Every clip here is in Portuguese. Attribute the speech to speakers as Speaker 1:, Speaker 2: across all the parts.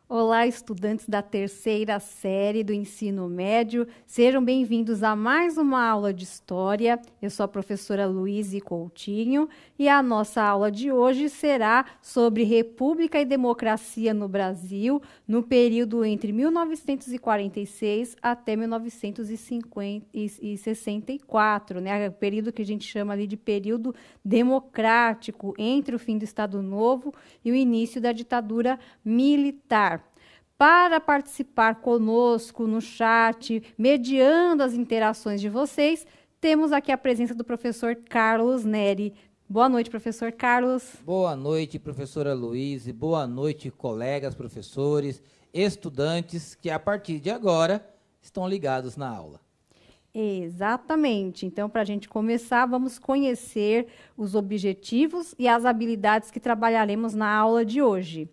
Speaker 1: Olá, estudantes da terceira série do ensino médio, sejam bem-vindos a mais uma aula de História. Eu sou a professora Luíse Coutinho e a nossa aula de hoje será sobre República e Democracia no Brasil, no período entre 1946 até 1964, né? O período que a gente chama ali de período democrático, entre o fim do Estado Novo e o início da ditadura militar. Para participar conosco no chat, mediando as interações de vocês, temos aqui a presença do professor Carlos Neri. Boa noite, professor Carlos.
Speaker 2: Boa noite, professora Luíse. Boa noite, colegas, professores, estudantes que, a partir de agora, estão ligados na aula.
Speaker 1: Exatamente. Então, para a gente começar, vamos conhecer os objetivos e as habilidades que trabalharemos na aula de hoje.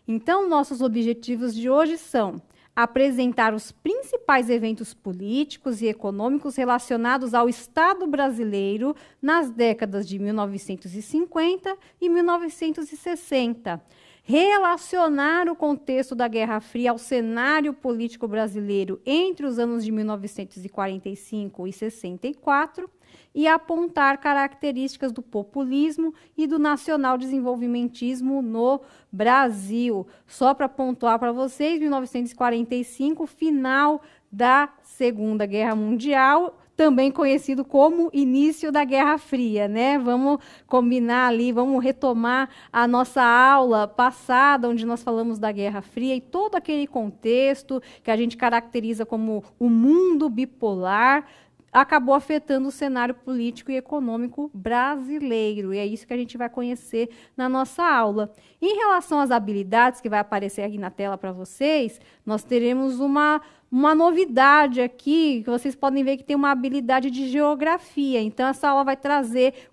Speaker 1: Então, nossos objetivos de hoje são apresentar os principais eventos políticos e econômicos relacionados ao Estado brasileiro nas décadas de 1950 e 1960, relacionar o contexto da Guerra Fria ao cenário político brasileiro entre os anos de 1945 e 64 e apontar características do populismo e do nacional-desenvolvimentismo no Brasil. Só para pontuar para vocês, 1945, final da Segunda Guerra Mundial, também conhecido como início da Guerra Fria, né? Vamos combinar ali, vamos retomar a nossa aula passada, onde nós falamos da Guerra Fria e todo aquele contexto que a gente caracteriza como o mundo bipolar, acabou afetando o cenário político e econômico brasileiro. E é isso que a gente vai conhecer na nossa aula. Em relação às habilidades, que vai aparecer aqui na tela para vocês, nós teremos uma novidade aqui, que vocês podem ver que tem uma habilidade de geografia. Então, essa aula vai trazer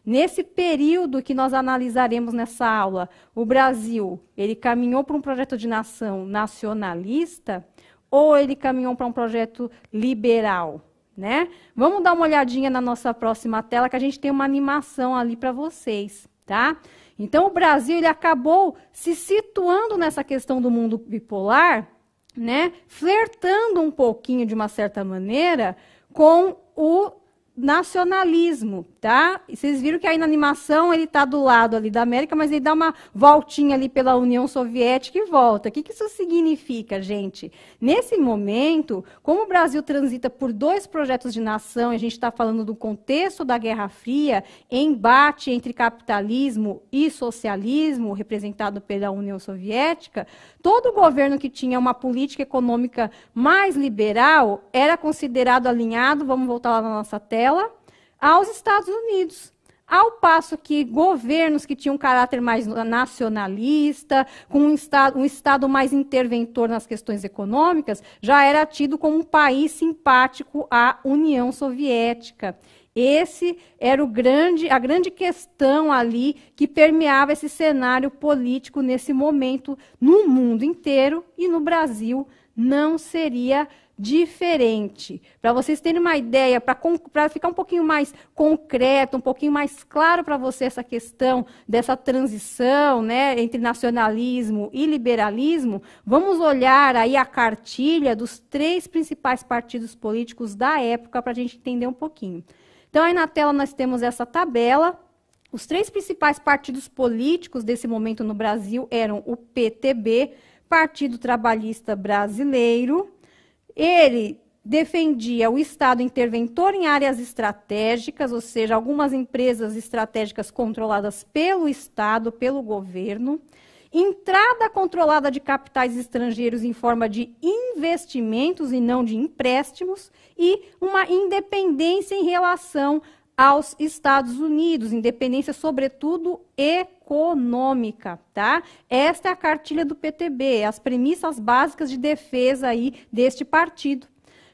Speaker 1: nesse período que nós analisaremos nessa aula, o Brasil, ele caminhou para um projeto de nação nacionalista ou ele caminhou para um projeto liberal? Né? Vamos dar uma olhadinha na nossa próxima tela, que a gente tem uma animação ali para vocês, tá? Então, o Brasil ele acabou se situando nessa questão do mundo bipolar, né? Flertando um pouquinho, de uma certa maneira, com o nacionalismo, tá? E vocês viram que aí na animação ele está do lado ali da América, mas ele dá uma voltinha ali pela União Soviética e volta. O que isso significa, gente? Nesse momento, como o Brasil transita por dois projetos de nação, e a gente está falando do contexto da Guerra Fria, embate entre capitalismo e socialismo, representado pela União Soviética, todo governo que tinha uma política econômica mais liberal era considerado alinhado, vamos voltar lá na nossa tela, aos Estados Unidos. Ao passo que governos que tinham um caráter mais nacionalista, com um Estado mais interventor nas questões econômicas, já era tido como um país simpático à União Soviética. Esse era a grande questão ali que permeava esse cenário político nesse momento no mundo inteiro, e no Brasil não seria diferente. Para vocês terem uma ideia, para ficar um pouquinho mais concreto, um pouquinho mais claro para você essa questão dessa transição, né, entre nacionalismo e liberalismo, vamos olhar aí a cartilha dos três principais partidos políticos da época para a gente entender um pouquinho. Então, aí na tela nós temos essa tabela. Os três principais partidos políticos desse momento no Brasil eram o PTB, Partido Trabalhista Brasileiro. Ele defendia o Estado interventor em áreas estratégicas, ou seja, algumas empresas estratégicas controladas pelo Estado, pelo governo, entrada controlada de capitais estrangeiros em forma de investimentos e não de empréstimos, e uma independência em relação aos Estados Unidos, independência, sobretudo, econômica, tá? Esta é a cartilha do PTB, as premissas básicas de defesa aí deste partido.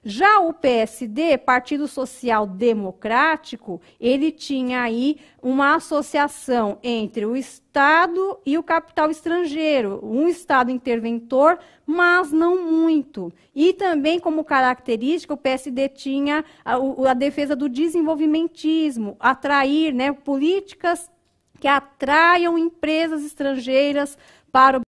Speaker 1: Já o PSD, Partido Social Democrático, ele tinha aí uma associação entre o Estado e o capital estrangeiro, um Estado interventor, mas não muito. E também, como característica, o PSD tinha a defesa do desenvolvimentismo, atrair, né, políticas que atraiam empresas estrangeiras para o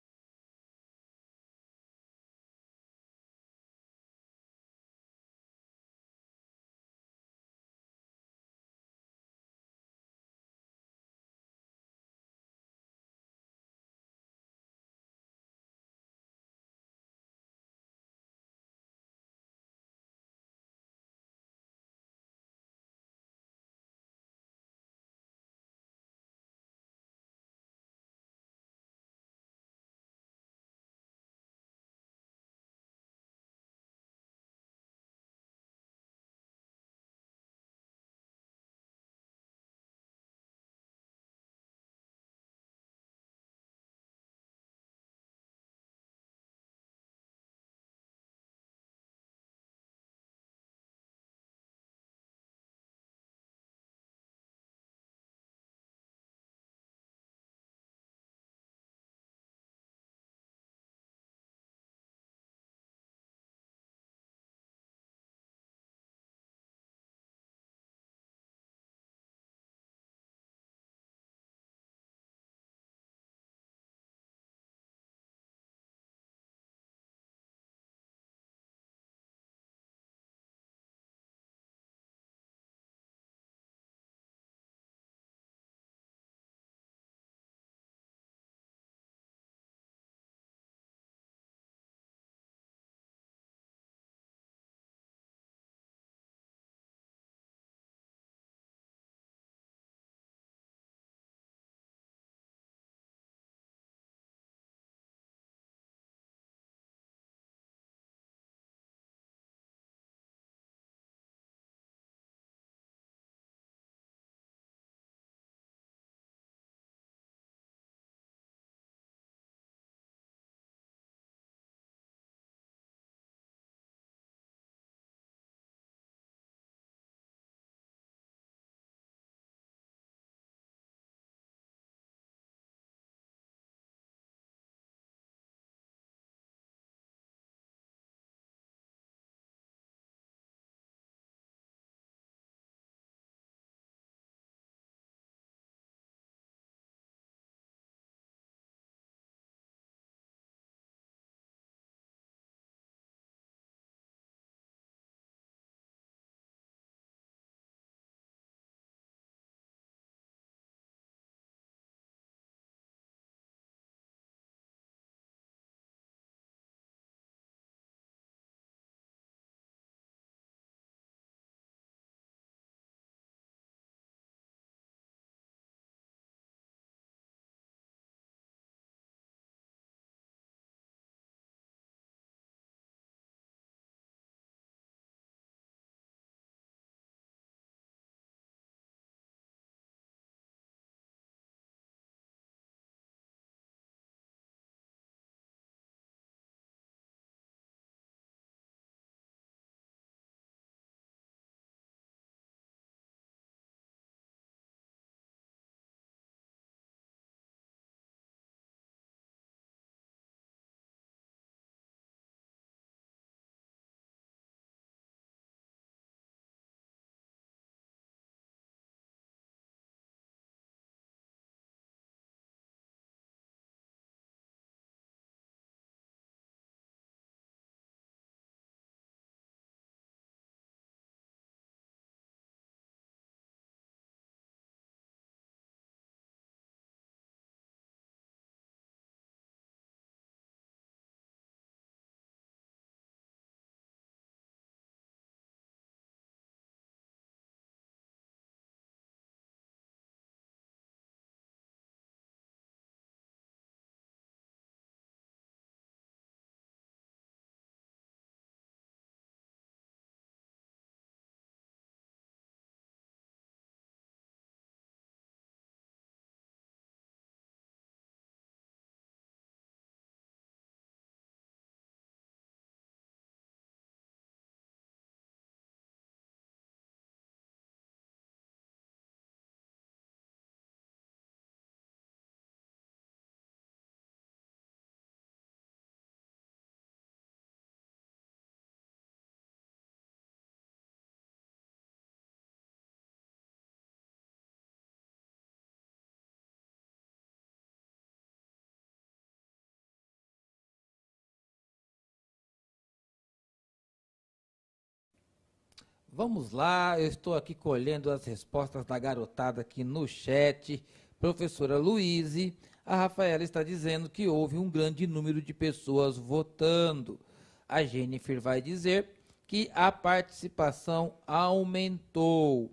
Speaker 2: Vamos lá, eu estou aqui colhendo as respostas da garotada aqui no chat. Professora Luíse, a Rafaela está dizendo que houve um grande número de pessoas votando. A Jennifer vai dizer que a participação aumentou.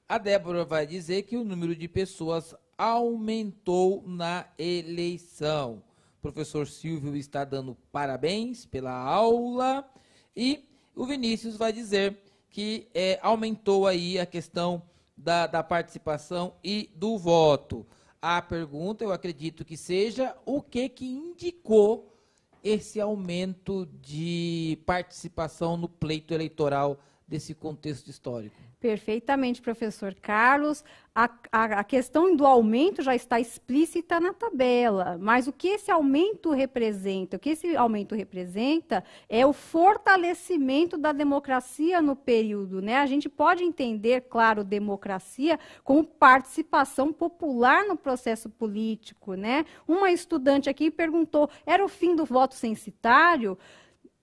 Speaker 2: A Débora vai dizer que o número de pessoas aumentou na eleição. O professor Silvio está dando parabéns pela aula. E o Vinícius vai dizer que aumentou aí a questão da participação e do voto. A pergunta, eu acredito que seja, o que indicou esse aumento de participação no pleito eleitoral desse contexto histórico?
Speaker 1: Perfeitamente, professor Carlos. A questão do aumento já está explícita na tabela, mas o que esse aumento representa? O que esse aumento representa é o fortalecimento da democracia no período, né? A gente pode entender, claro, democracia como participação popular no processo político, né? Uma estudante aqui perguntou, era o fim do voto censitário?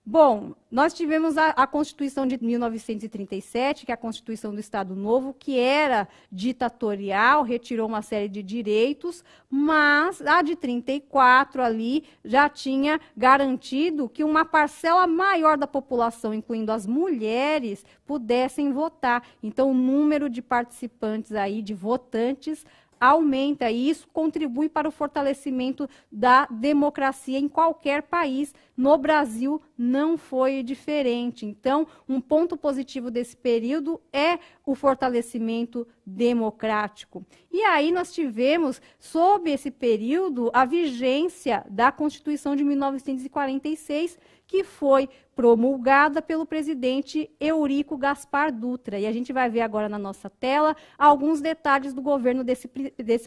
Speaker 1: Bom, nós tivemos a Constituição de 1937, que é a Constituição do Estado Novo, que era ditatorial, retirou uma série de direitos, mas a de 34 ali já tinha garantido que uma parcela maior da população, incluindo as mulheres, pudessem votar. Então, o número de participantes aí, de votantes, aumenta, e isso contribui para o fortalecimento da democracia em qualquer país. No Brasil não foi diferente. Então, um ponto positivo desse período é o fortalecimento democrático. E aí nós tivemos, sob esse período, a vigência da Constituição de 1946, que foi promulgada pelo presidente Eurico Gaspar Dutra. E a gente vai ver agora na nossa tela alguns detalhes do governo desse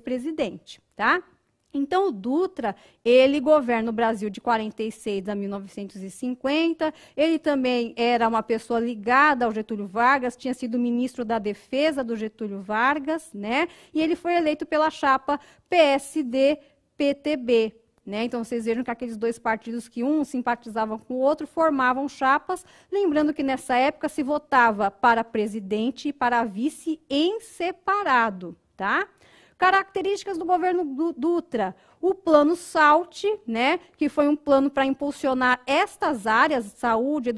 Speaker 1: presidente, tá? Então, o Dutra, ele governa o Brasil de 46 a 1950, ele também era uma pessoa ligada ao Getúlio Vargas, tinha sido ministro da Defesa do Getúlio Vargas, né? E ele foi eleito pela chapa PSD-PTB. Né? Então, vocês vejam que aqueles dois partidos que um simpatizavam com o outro formavam chapas, lembrando que nessa época se votava para presidente e para vice em separado, tá? Características do governo Dutra. O plano SALT, né, que foi um plano para impulsionar estas áreas, saúde,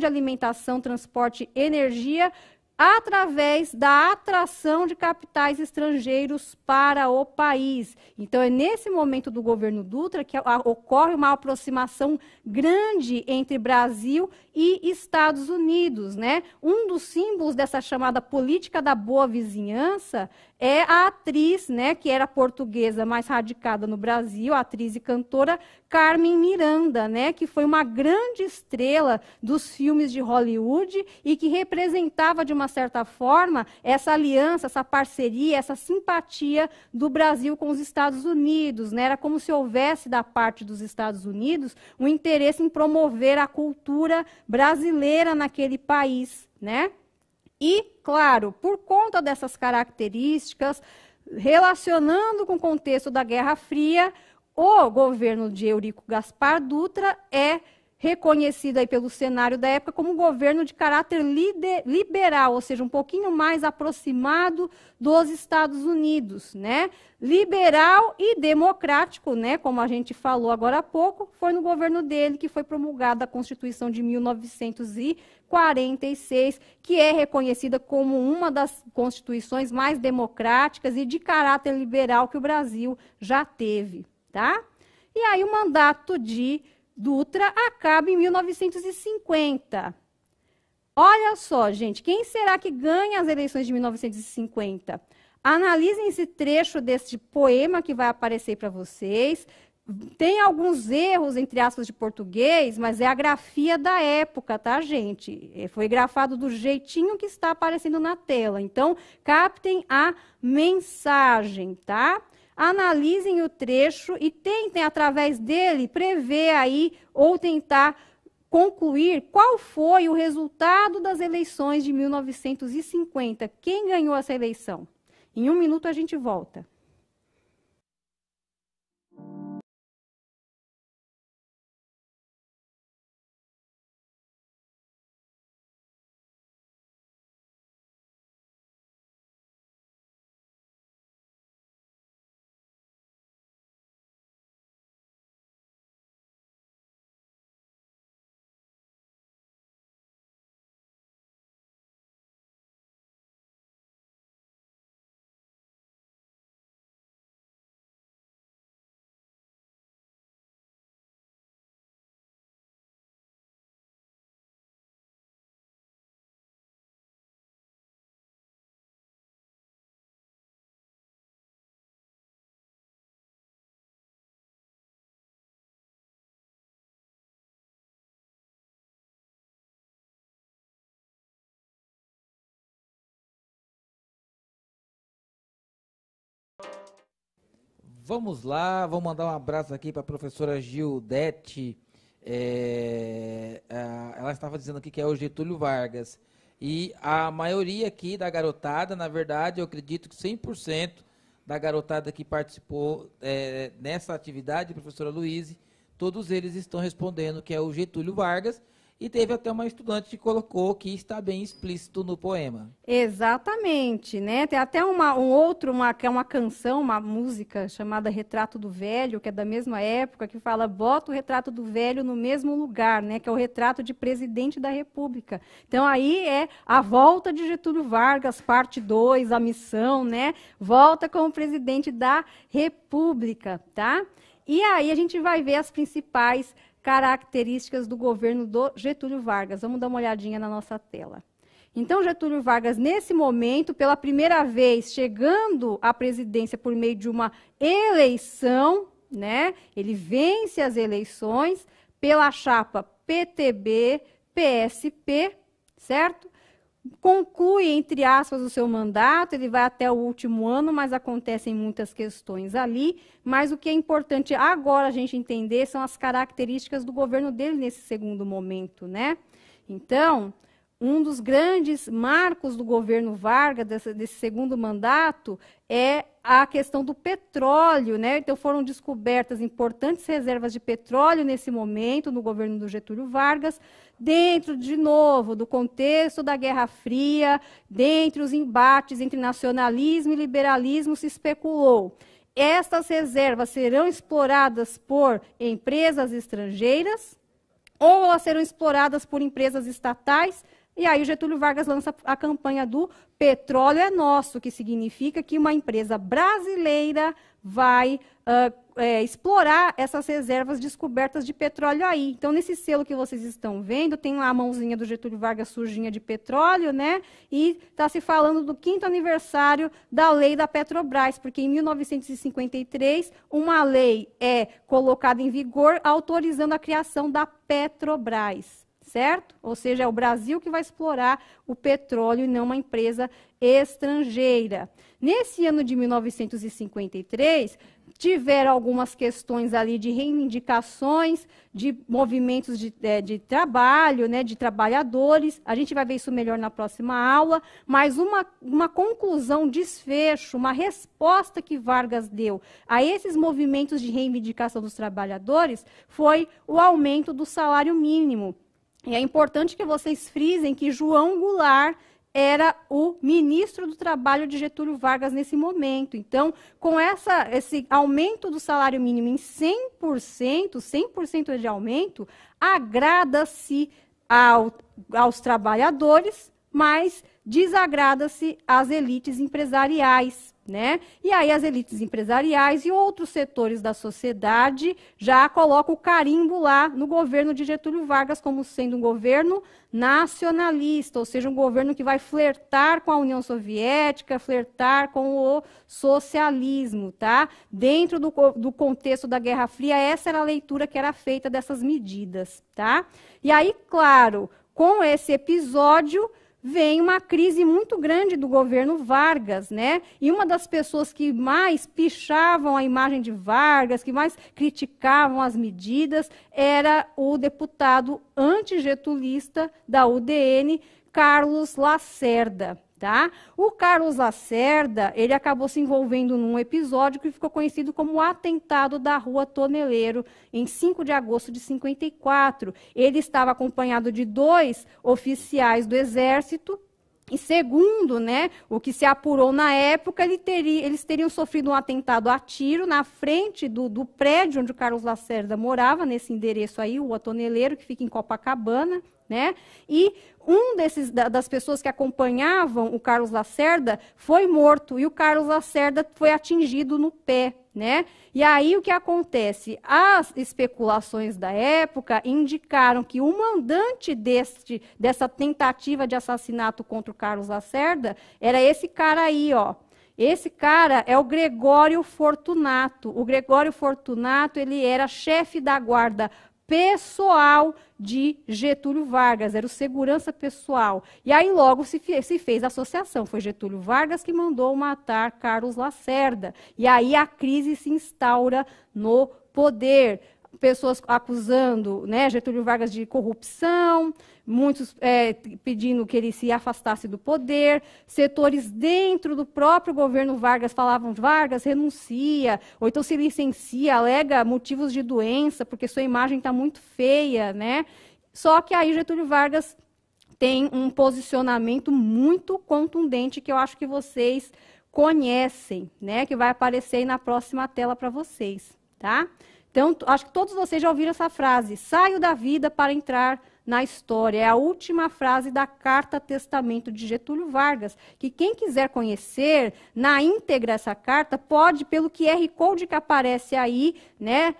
Speaker 1: alimentação, transporte, energia, através da atração de capitais estrangeiros para o país. Então, é nesse momento do governo Dutra que ocorre uma aproximação grande entre Brasil e Estados Unidos, né? Um dos símbolos dessa chamada política da boa vizinhança é a atriz, né, que era portuguesa, mas radicada no Brasil, a atriz e cantora Carmen Miranda, né, que foi uma grande estrela dos filmes de Hollywood e que representava, de uma certa forma, essa aliança, essa parceria, essa simpatia do Brasil com os Estados Unidos, né? Era como se houvesse, da parte dos Estados Unidos, um interesse em promover a cultura brasileira naquele país, né? E, claro, por conta dessas características, relacionando com o contexto da Guerra Fria, o governo de Eurico Gaspar Dutra é reconhecido aí pelo cenário da época como um governo de caráter liberal, ou seja, um pouquinho mais aproximado dos Estados Unidos, né? Liberal e democrático, né? Como a gente falou agora há pouco, foi no governo dele que foi promulgada a Constituição de 1946, que é reconhecida como uma das constituições mais democráticas e de caráter liberal que o Brasil já teve, tá? E aí o mandato de Dutra acaba em 1950. Olha só, gente, quem será que ganha as eleições de 1950? Analisem esse trecho desse poema que vai aparecer para vocês. Tem alguns erros, entre aspas, de português, mas é a grafia da época, tá, gente? Foi grafado do jeitinho que está aparecendo na tela. Então, captem a mensagem, tá? Analisem o trecho e tentem, através dele, prever aí ou tentar concluir qual foi o resultado das eleições de 1950. Quem ganhou essa eleição? Em 1 minuto a gente volta.
Speaker 2: vamos lá, vou mandar um abraço aqui para a professora Gildete. Ela estava dizendo aqui que é o Getúlio Vargas. E a maioria aqui da garotada, na verdade, eu acredito que 100% da garotada que participou nessa atividade, professora Luíse, todos eles estão respondendo que é o Getúlio Vargas. E teve até uma estudante que colocou que está bem explícito no poema.
Speaker 1: Exatamente, né? Tem até que é uma canção, uma música chamada Retrato do Velho, que é da mesma época, que fala, bota o retrato do velho no mesmo lugar, né? Que é o retrato de presidente da República. Então, aí é a volta de Getúlio Vargas, parte 2, a missão, né? Volta como presidente da República, tá? E aí a gente vai ver as principais características do governo do Getúlio Vargas. Vamos dar uma olhadinha na nossa tela. Então, Getúlio Vargas, nesse momento, pela primeira vez, chegando à presidência por meio de uma eleição, né? Ele vence as eleições pela chapa PTB-PSP, certo? Conclui, entre aspas, o seu mandato, ele vai até o último ano, mas acontecem muitas questões ali. Mas o que é importante agora a gente entender são as características do governo dele nesse segundo momento, né? Então, um dos grandes marcos do governo Vargas, desse segundo mandato, é a questão do petróleo, né? Então, foram descobertas importantes reservas de petróleo nesse momento, no governo do Getúlio Vargas, dentro, de novo, do contexto da Guerra Fria, dentre os embates entre nacionalismo e liberalismo, se especulou. Estas reservas serão exploradas por empresas estrangeiras ou elas serão exploradas por empresas estatais? E aí o Getúlio Vargas lança a campanha do Petróleo é Nosso, que significa que uma empresa brasileira vai explorar essas reservas descobertas de petróleo aí. Então, nesse selo que vocês estão vendo, tem lá a mãozinha do Getúlio Vargas sujinha de petróleo, né? E está se falando do 5º aniversário da lei da Petrobras, porque em 1953, uma lei é colocada em vigor autorizando a criação da Petrobras. Certo? Ou seja, é o Brasil que vai explorar o petróleo e não uma empresa estrangeira. Nesse ano de 1953, tiveram algumas questões ali de reivindicações, de movimentos de trabalho, né, de trabalhadores. A gente vai ver isso melhor na próxima aula, mas uma conclusão, desfecho, uma resposta que Vargas deu a esses movimentos de reivindicação dos trabalhadores foi o aumento do salário mínimo. E é importante que vocês frisem que João Goulart era o ministro do Trabalho de Getúlio Vargas nesse momento. Então, com esse aumento do salário mínimo em 100% de aumento, agrada-se aos trabalhadores, mas desagrada-se às elites empresariais, né? E aí as elites empresariais e outros setores da sociedade já colocam o carimbo lá no governo de Getúlio Vargas como sendo um governo nacionalista, ou seja, um governo que vai flertar com a União Soviética, flertar com o socialismo, tá? Dentro do contexto da Guerra Fria, essa era a leitura que era feita dessas medidas, tá? E aí, claro, com esse episódio vem uma crise muito grande do governo Vargas, né? E uma das pessoas que mais pichavam a imagem de Vargas, que mais criticavam as medidas, era o deputado antigetulista da UDN, Carlos Lacerda. Tá? O Carlos Lacerda, ele acabou se envolvendo num episódio que ficou conhecido como o atentado da Rua Toneleiro, em 5 de agosto de 54. Ele estava acompanhado de 2 oficiais do Exército, e segundo, né, o que se apurou na época, eles teriam sofrido um atentado a tiro na frente do prédio onde o Carlos Lacerda morava, nesse endereço aí, Rua Toneleiro, que fica em Copacabana, né? E das pessoas que acompanhavam o Carlos Lacerda foi morto e o Carlos Lacerda foi atingido no pé, né? E aí o que acontece? As especulações da época indicaram que o mandante dessa tentativa de assassinato contra o Carlos Lacerda era esse cara aí, ó. Esse cara é o Gregório Fortunato. O Gregório Fortunato, ele era chefe da guarda pessoal de Getúlio Vargas, era o segurança pessoal. E aí logo se fez a associação, foi Getúlio Vargas que mandou matar Carlos Lacerda. E aí a crise se instaura no poder. Pessoas acusando, né, Getúlio Vargas de corrupção, muitos pedindo que ele se afastasse do poder, setores dentro do próprio governo Vargas falavam, Vargas renuncia, ou então se licencia, alega motivos de doença, porque sua imagem está muito feia, né? Só que aí Getúlio Vargas tem um posicionamento muito contundente que eu acho que vocês conhecem, né, que vai aparecer aí na próxima tela para vocês, tá? Então, acho que todos vocês já ouviram essa frase, saio da vida para entrar na história. É a última frase da Carta Testamento de Getúlio Vargas, que quem quiser conhecer na íntegra essa carta, pode, pelo QR Code que aparece aí, né,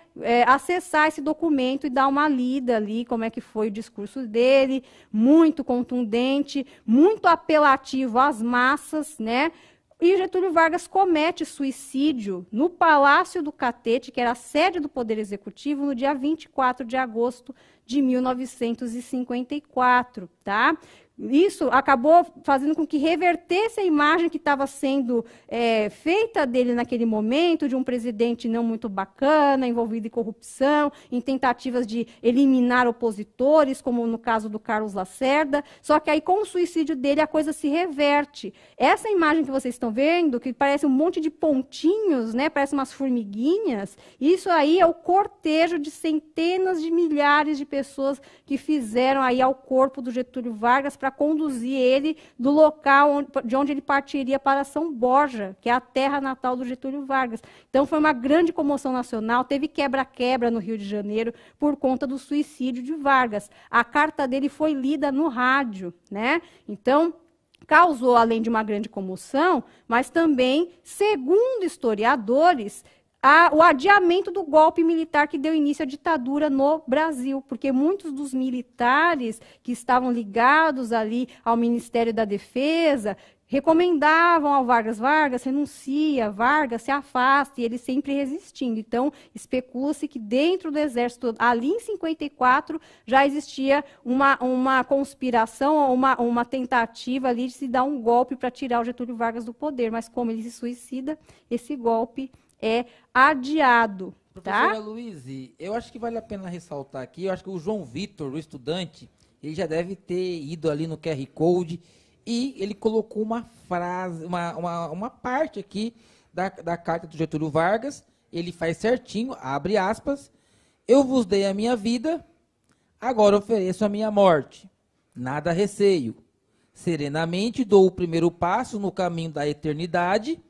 Speaker 1: acessar esse documento e dar uma lida ali, como é que foi o discurso dele, muito contundente, muito apelativo às massas, né? E Getúlio Vargas comete suicídio no Palácio do Catete, que era a sede do Poder Executivo, no dia 24 de agosto de 1954, tá? Isso acabou fazendo com que revertesse a imagem que estava sendo feita dele naquele momento, de um presidente não muito bacana, envolvido em corrupção, em tentativas de eliminar opositores, como no caso do Carlos Lacerda. Só que aí, com o suicídio dele, a coisa se reverte. Essa imagem que vocês estão vendo, que parece um monte de pontinhos, né, parece umas formiguinhas, isso aí é o cortejo de centenas de milhares de pessoas que fizeram aí ao corpo do Getúlio Vargas para conduzir ele do local de onde ele partiria para São Borja, que é a terra natal do Getúlio Vargas. Então, foi uma grande comoção nacional, teve quebra-quebra no Rio de Janeiro por conta do suicídio de Vargas. A carta dele foi lida no rádio, né? Então, causou, além de uma grande comoção, mas também, segundo historiadores, o adiamento do golpe militar que deu início à ditadura no Brasil, porque muitos dos militares que estavam ligados ali ao Ministério da Defesa recomendavam ao Vargas, renuncia, Vargas, se afasta, e ele sempre resistindo. Então, especula-se que dentro do Exército, ali em 54, já existia uma conspiração, uma tentativa ali de se dar um golpe para tirar o Getúlio Vargas do poder, mas como ele se suicida, esse golpe é adiado.
Speaker 2: Professora
Speaker 1: Tá?
Speaker 2: Luíse, eu acho que vale a pena ressaltar aqui, eu acho que o João Vitor, o estudante, ele já deve ter ido ali no QR Code e ele colocou uma frase, uma parte aqui da carta do Getúlio Vargas, ele faz certinho, abre aspas, eu vos dei a minha vida, agora ofereço a minha morte, nada receio, serenamente dou o primeiro passo no caminho da eternidade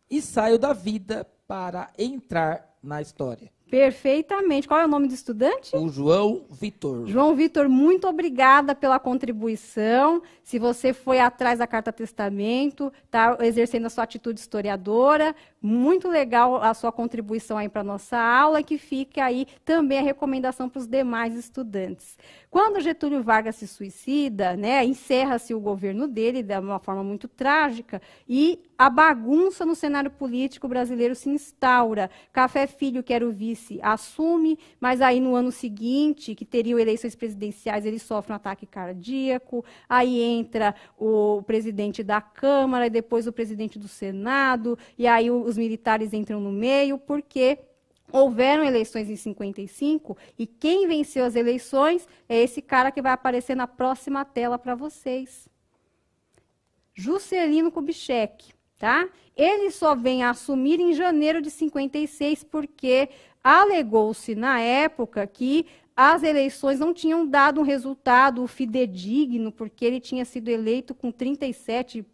Speaker 2: e saio da vida para entrar na história.
Speaker 1: Perfeitamente. Qual é o nome do estudante?
Speaker 2: O João Vitor.
Speaker 1: João Vitor, muito obrigada pela contribuição. Se você foi atrás da Carta Testamento, está exercendo a sua atitude historiadora, muito legal a sua contribuição aí para a nossa aula, e que fique aí também a recomendação para os demais estudantes. Quando Getúlio Vargas se suicida, né, encerra-se o governo dele de uma forma muito trágica e a bagunça no cenário político brasileiro se instaura. Café Filho, que era o vice, assume, mas aí no ano seguinte, que teriam eleições presidenciais, ele sofre um ataque cardíaco, aí entra o presidente da Câmara, e depois o presidente do Senado, e aí os militares entram no meio, porque houveram eleições em 55, e quem venceu as eleições é esse cara que vai aparecer na próxima tela para vocês. Juscelino Kubitschek, tá? Ele só vem a assumir em janeiro de 56, porque alegou-se na época que as eleições não tinham dado um resultado fidedigno, porque ele tinha sido eleito com 36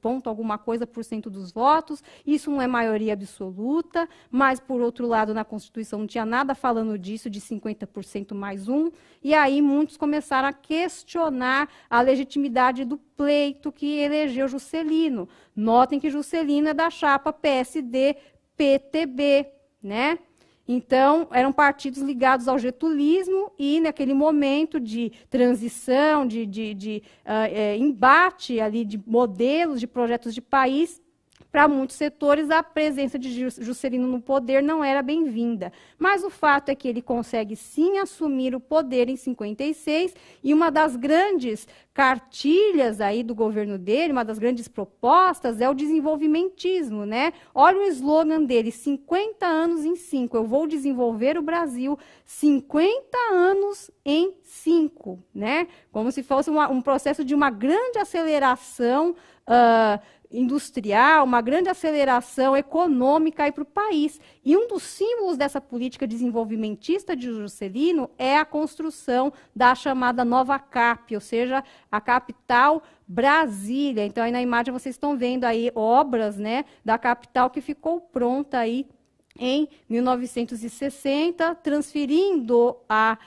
Speaker 1: ponto alguma coisa por cento dos votos, isso não é maioria absoluta, mas, por outro lado, na Constituição não tinha nada falando disso, de 50% mais um, e aí muitos começaram a questionar a legitimidade do pleito que elegeu Juscelino. Notem que Juscelino é da chapa PSD-PTB, né? Então, eram partidos ligados ao getulismo e, naquele momento de transição, de embate ali de modelos, de projetos de país, para muitos setores, a presença de Juscelino no poder não era bem-vinda. Mas o fato é que ele consegue, sim, assumir o poder em 56, e uma das grandes cartilhas aí do governo dele, uma das grandes propostas é o desenvolvimentismo, né? Olha o slogan dele, 50 anos em 5, eu vou desenvolver o Brasil 50 anos em 5, né? Como se fosse um processo de uma grande aceleração industrial, uma grande aceleração econômica para o país. E um dos símbolos dessa política desenvolvimentista de Juscelino é a construção da chamada Nova Cap, ou seja, a capital Brasília. Então, aí na imagem vocês estão vendo aí obras, né, da capital que ficou pronta aí em 1960, transferindo a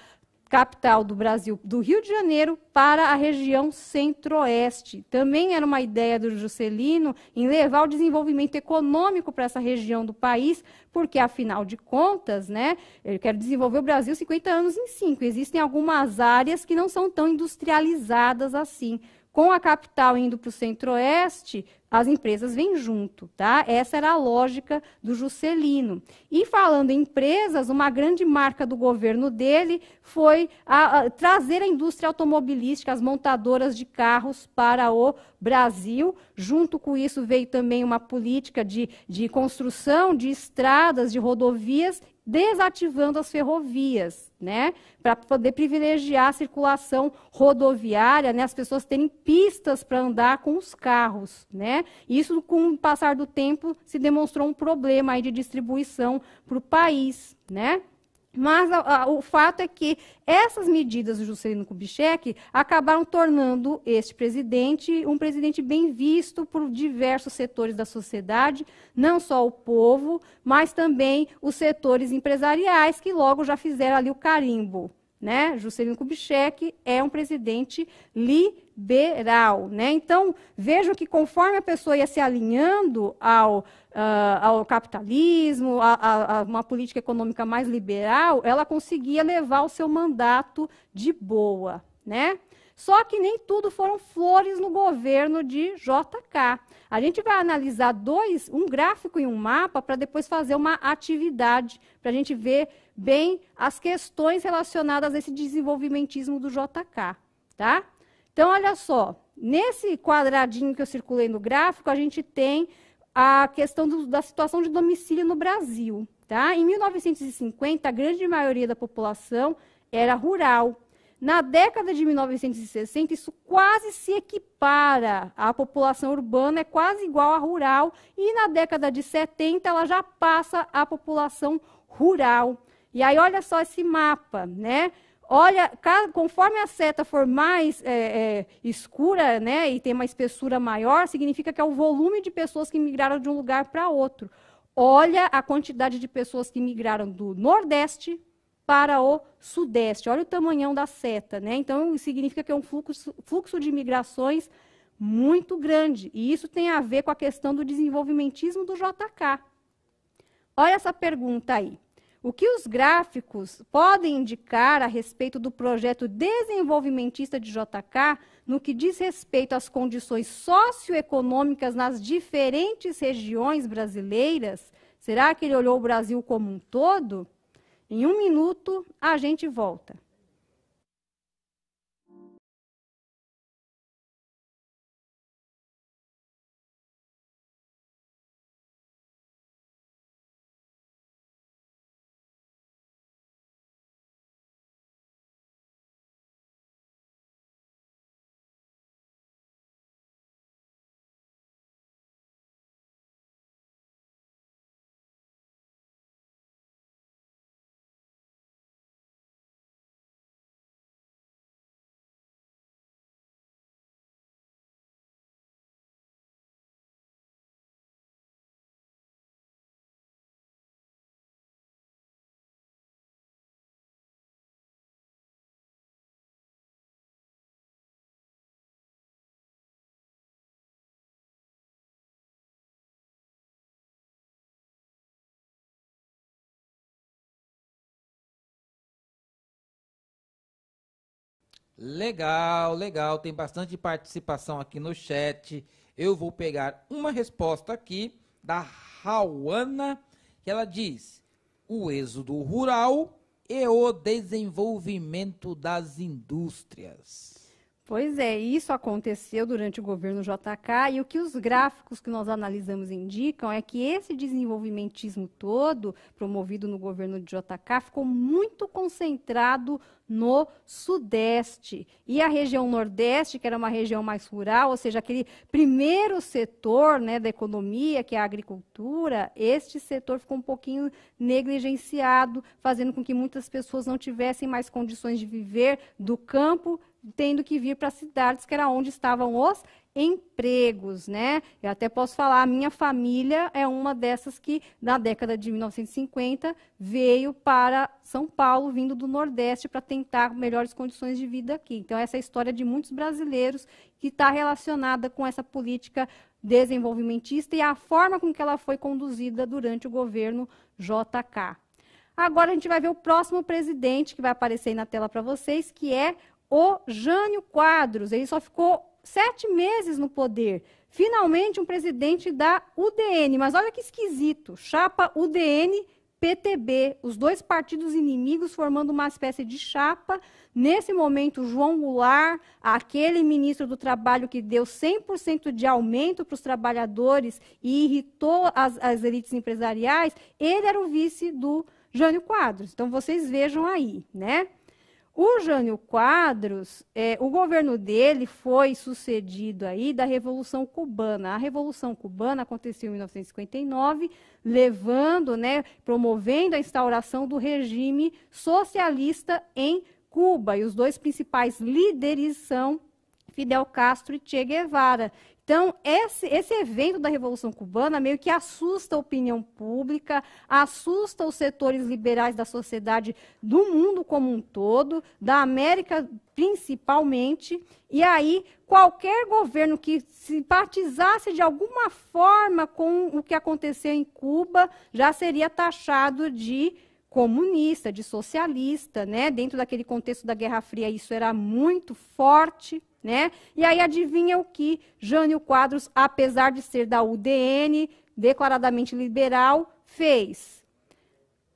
Speaker 1: capital do Brasil, do Rio de Janeiro, para a região centro-oeste. Também era uma ideia do Juscelino em levar o desenvolvimento econômico para essa região do país, porque, afinal de contas, né, ele quer desenvolver o Brasil 50 anos em 5. Existem algumas áreas que não são tão industrializadas assim. Com a capital indo para o centro-oeste, as empresas vêm junto, tá? Essa era a lógica do Juscelino. E falando em empresas, uma grande marca do governo dele foi trazer a indústria automobilística, as montadoras de carros para o Brasil. Junto com isso veio também uma política de construção de estradas, de rodovias, desativando as ferrovias, né, para poder privilegiar a circulação rodoviária, né, as pessoas terem pistas para andar com os carros, né. Isso, com o passar do tempo, se demonstrou um problema aí de distribuição para o país, né. Mas o fato é que essas medidas do Juscelino Kubitschek acabaram tornando este presidente um presidente bem visto por diversos setores da sociedade, não só o povo, mas também os setores empresariais, que logo já fizeram ali o carimbo, né? Juscelino Kubitschek é um presidente liberal, né? Então, vejam que conforme a pessoa ia se alinhando ao capitalismo, a uma política econômica mais liberal, ela conseguia levar o seu mandato de boa, né? Só que nem tudo foram flores no governo de JK. A gente vai analisar um gráfico e um mapa, para depois fazer uma atividade, para a gente ver bem as questões relacionadas a esse desenvolvimentismo do JK. Tá? Então, olha só, nesse quadradinho que eu circulei no gráfico, a gente tem a questão da situação de domicílio no Brasil. Tá? Em 1950, a grande maioria da população era rural. Na década de 1960, isso quase se equipara. A população urbana é quase igual à rural. E na década de 70, ela já passa à população rural. E aí, olha só esse mapa, né? Olha, conforme a seta for mais escura, né, e tem uma espessura maior, significa que é o volume de pessoas que migraram de um lugar para outro. Olha a quantidade de pessoas que migraram do Nordeste para o Sudeste. Olha o tamanhão da seta, né? Então, significa que é um fluxo de migrações muito grande. E isso tem a ver com a questão do desenvolvimentismo do JK. Olha essa pergunta aí. O que os gráficos podem indicar a respeito do projeto desenvolvimentista de JK no que diz respeito às condições socioeconômicas nas diferentes regiões brasileiras? Será que ele olhou o Brasil como um todo? Em 1 minuto, a gente volta.
Speaker 2: Legal, legal. Tem bastante participação aqui no chat. Eu vou pegar uma resposta aqui da Rauana, que ela diz: o êxodo rural e o desenvolvimento das indústrias.
Speaker 1: Pois é, isso aconteceu durante o governo JK, e o que os gráficos que nós analisamos indicam é que esse desenvolvimentismo todo, promovido no governo de JK, ficou muito concentrado no Sudeste. E a região Nordeste, que era uma região mais rural, ou seja, aquele primeiro setor, né, da economia, que é a agricultura, este setor ficou um pouquinho negligenciado, fazendo com que muitas pessoas não tivessem mais condições de viver do campo, tendo que vir para as cidades, que era onde estavam os empregos, né? Eu até posso falar, a minha família é uma dessas que, na década de 1950, veio para São Paulo, vindo do Nordeste, para tentar melhores condições de vida aqui. Então, essa é a história de muitos brasileiros que está relacionada com essa política desenvolvimentista e a forma com que ela foi conduzida durante o governo JK. Agora, a gente vai ver o próximo presidente, que vai aparecer aí na tela para vocês, que é o Jânio Quadros. Ele só ficou 7 meses no poder. Finalmente, um presidente da UDN. Mas olha que esquisito. Chapa UDN-PTB. Os dois partidos inimigos formando uma espécie de chapa. Nesse momento, João Goulart, aquele ministro do Trabalho que deu 100% de aumento para os trabalhadores e irritou as elites empresariais, ele era o vice do Jânio Quadros. Então, vocês vejam aí, né? O Jânio Quadros, o governo dele foi sucedido aí da Revolução Cubana. A Revolução Cubana aconteceu em 1959, levando, né, promovendo a instauração do regime socialista em Cuba. E os dois principais líderes são Fidel Castro e Che Guevara. Então, esse evento da Revolução Cubana meio que assusta a opinião pública, assusta os setores liberais da sociedade do mundo como um todo, da América principalmente, e aí qualquer governo que simpatizasse de alguma forma com o que aconteceu em Cuba já seria taxado de comunista, de socialista, né? Dentro daquele contexto da Guerra Fria, isso era muito forte, né? E aí adivinha o que Jânio Quadros, apesar de ser da UDN, declaradamente liberal, fez?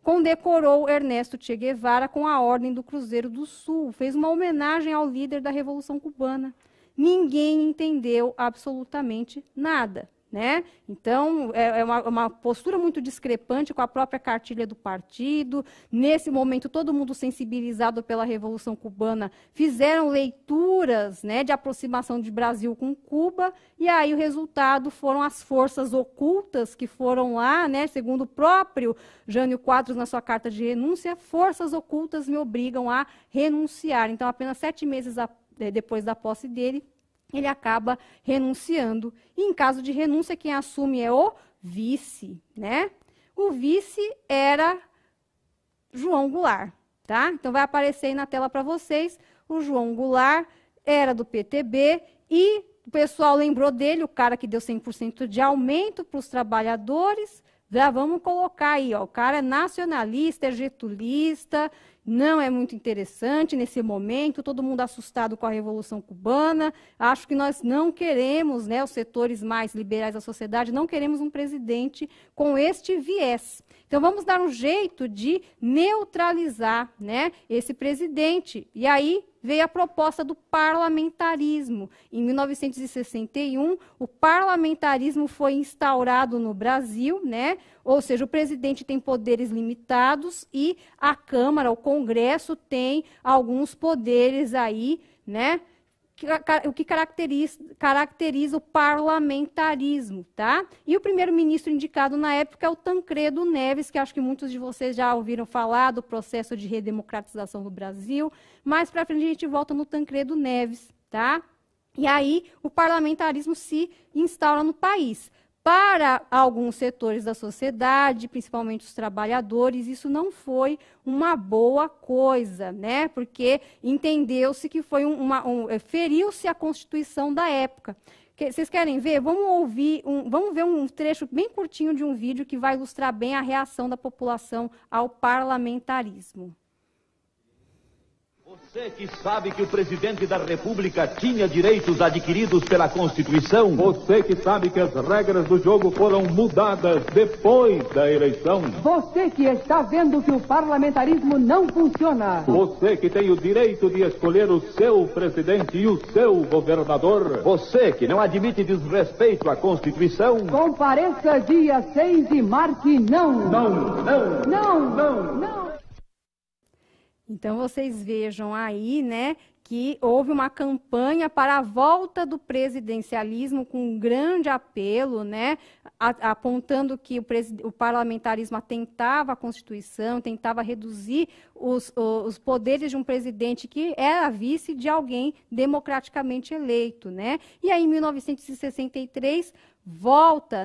Speaker 1: Condecorou Ernesto Che Guevara com a Ordem do Cruzeiro do Sul, fez uma homenagem ao líder da Revolução Cubana. Ninguém entendeu absolutamente nada, né? Então, é uma postura muito discrepante com a própria cartilha do partido. Nesse momento, todo mundo sensibilizado pela Revolução Cubana fizeram leituras, né, de aproximação de Brasil com Cuba, e aí o resultado foram as forças ocultas que foram lá, né, segundo o próprio Jânio Quadros na sua carta de renúncia, forças ocultas me obrigam a renunciar. Então, apenas 7 meses depois da posse dele, ele acaba renunciando. E, em caso de renúncia, quem assume é o vice, né? O vice era João Goulart, tá? Então, vai aparecer aí na tela para vocês. O João Goulart era do PTB e o pessoal lembrou dele, o cara que deu 100% de aumento para os trabalhadores. Já vamos colocar aí, ó, o cara é nacionalista, é getulista, não é muito interessante nesse momento, todo mundo assustado com a Revolução Cubana. Acho que nós não queremos, né, os setores mais liberais da sociedade, não queremos um presidente com este viés. Então, vamos dar um jeito de neutralizar, né, esse presidente. E aí veio a proposta do parlamentarismo. Em 1961, o parlamentarismo foi instaurado no Brasil, né? Ou seja, o presidente tem poderes limitados e a Câmara, o Congresso, tem alguns poderes aí, né? O que caracteriza o parlamentarismo, tá? E o primeiro-ministro indicado na época é o Tancredo Neves, que acho que muitos de vocês já ouviram falar do processo de redemocratização do Brasil. Mais para frente a gente volta no Tancredo Neves, tá? E aí o parlamentarismo se instaura no país. Para alguns setores da sociedade, principalmente os trabalhadores, isso não foi uma boa coisa, né? Porque entendeu-se que foi feriu-se a Constituição da época. Vocês querem ver? Vamos ver um trecho bem curtinho de um vídeo que vai ilustrar bem a reação da população ao parlamentarismo.
Speaker 3: Você que sabe que o presidente da República tinha direitos adquiridos pela Constituição.
Speaker 4: Você que sabe que as regras do jogo foram mudadas depois da eleição.
Speaker 5: Você que está vendo que o parlamentarismo não funciona.
Speaker 4: Você que tem o direito de escolher o seu presidente e o seu governador.
Speaker 3: Você que não admite desrespeito à Constituição.
Speaker 5: Compareça dia 6 e marque não.
Speaker 4: Não, não,
Speaker 5: não,
Speaker 4: não,
Speaker 5: não.
Speaker 1: Então, vocês vejam aí, né, que houve uma campanha para a volta do presidencialismo com um grande apelo, né, apontando que o parlamentarismo atentava à Constituição, tentava reduzir os poderes de um presidente que era vice de alguém democraticamente eleito, né? E aí, em 1963, volta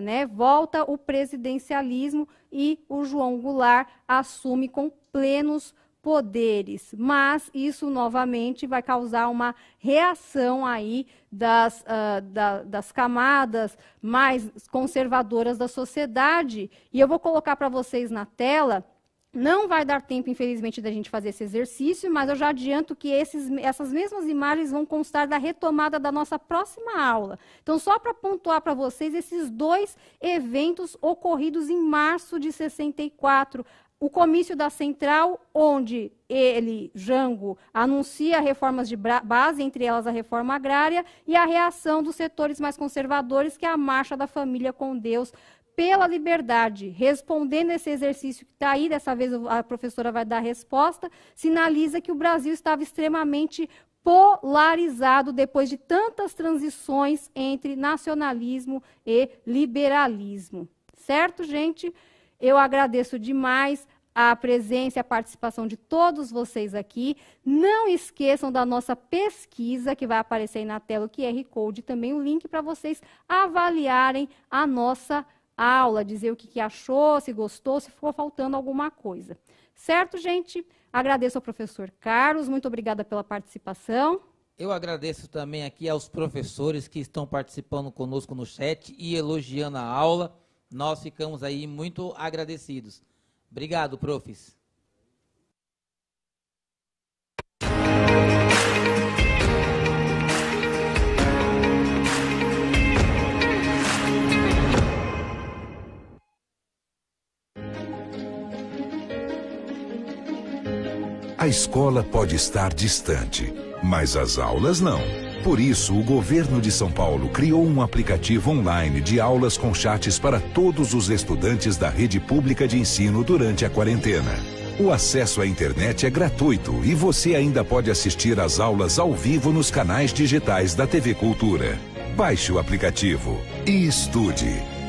Speaker 1: o presidencialismo e o João Goulart assume com plenos poderes, mas isso novamente vai causar uma reação aí das camadas mais conservadoras da sociedade. E eu vou colocar para vocês na tela. Não vai dar tempo, infelizmente, da gente fazer esse exercício, mas eu já adianto que essas mesmas imagens vão constar da retomada da nossa próxima aula. Então, só para pontuar para vocês esses dois eventos ocorridos em março de 64, o comício da Central, onde Jango, anuncia reformas de base, entre elas a reforma agrária, e a reação dos setores mais conservadores, que é a Marcha da Família com Deus pela Liberdade. Respondendo esse exercício que está aí, dessa vez a professora vai dar a resposta, sinaliza que o Brasil estava extremamente polarizado depois de tantas transições entre nacionalismo e liberalismo. Certo, gente? Eu agradeço demais a presença e a participação de todos vocês aqui. Não esqueçam da nossa pesquisa, que vai aparecer aí na tela, o QR Code, também o link para vocês avaliarem a nossa aula, dizer o que achou, se gostou, se ficou faltando alguma coisa. Certo, gente? Agradeço ao professor Carlos, muito obrigada pela participação.
Speaker 2: Eu agradeço também aqui aos professores que estão participando conosco no chat e elogiando a aula. Nós ficamos aí muito agradecidos. Obrigado, profs.
Speaker 6: A escola pode estar distante, mas as aulas não. Por isso, o governo de São Paulo criou um aplicativo online de aulas com chats para todos os estudantes da rede pública de ensino durante a quarentena. O acesso à internet é gratuito e você ainda pode assistir às aulas ao vivo nos canais digitais da TV Cultura. Baixe o aplicativo e estude.